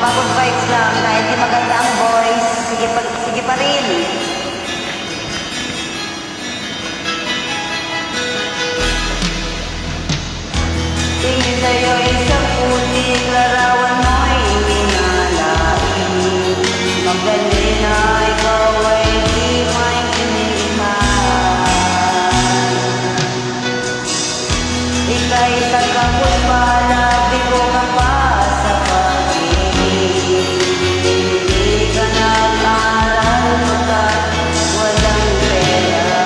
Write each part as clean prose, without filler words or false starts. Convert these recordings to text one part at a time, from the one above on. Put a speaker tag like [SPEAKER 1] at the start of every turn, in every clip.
[SPEAKER 1] pagod vibes lang. Kahit di maganda ang voice, sige pa rin. Tingin sa'yo isang putik, larawan mo'y minalain. Magaling na ikaw ay di maintindihan. Ika'y tagapos pala, bigo ka pa sa pag-ibig. Hindi ka nag-aral pagkat walang pera.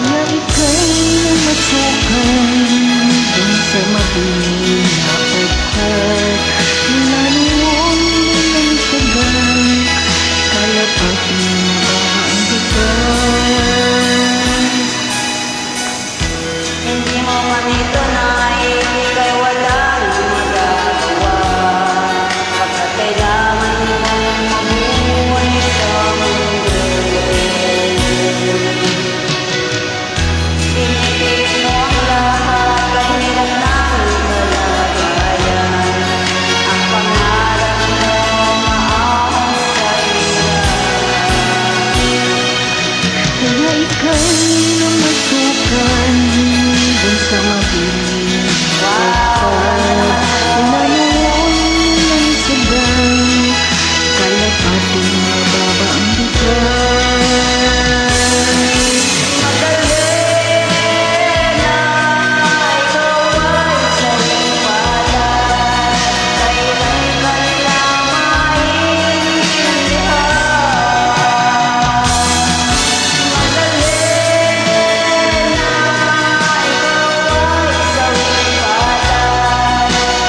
[SPEAKER 2] Na ika'y namasukan dun sa madilim na pagkat nilaluan ng tagal, kalapati na ba ang bigat?
[SPEAKER 1] Hindi mo man ito naibigay, walang magagawa. Pagkat kailangan mong mabuhay sa mundo. Pinipilit mo ang lahat, kahirap ng kalagayan. Ang pangarap mo maahon sa
[SPEAKER 2] Kaya ika'y namasukan dun sa madilim na pagkat nilaluan ng tagal, kalapati na ba ang bigat?
[SPEAKER 1] Magaling na ikaw ay sa'yo pala. Kailan ka nila maintindihan? Magaling na ikaw ay sa'yo pala.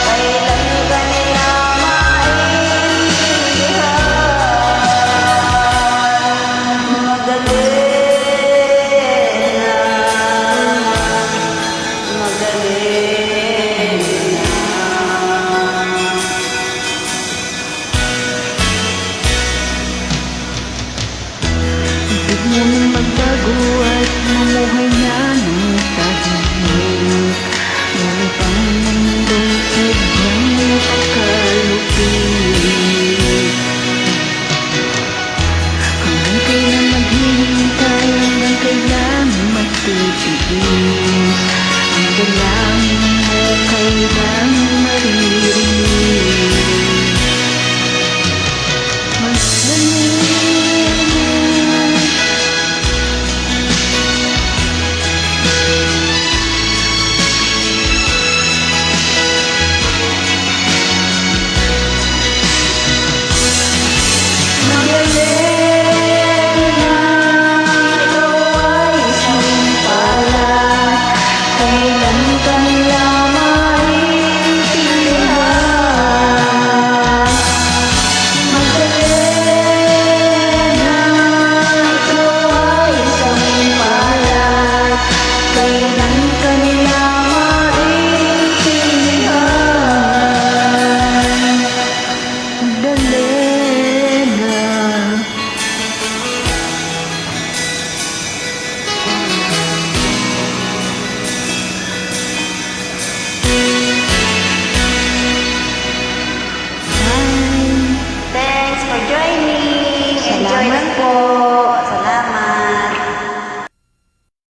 [SPEAKER 1] Kailan ka nila maintindihan? Magaling
[SPEAKER 2] Ibig mo nang magbago at mamuhay na ng tahimik. Ngunit ang mundo'y sadyang napakalupit. Hanggang kailan maghihintay, hanggang kailan magtitiis. Ang dalangin mo kailan maririnig. Mas
[SPEAKER 1] kailan ka nila maintindihan? Magaling na ikaw ay isang palad. Kailan ka nila maintindihan?
[SPEAKER 2] dali na.
[SPEAKER 1] Thanks for joining. Enjoy
[SPEAKER 2] Salamat
[SPEAKER 1] po.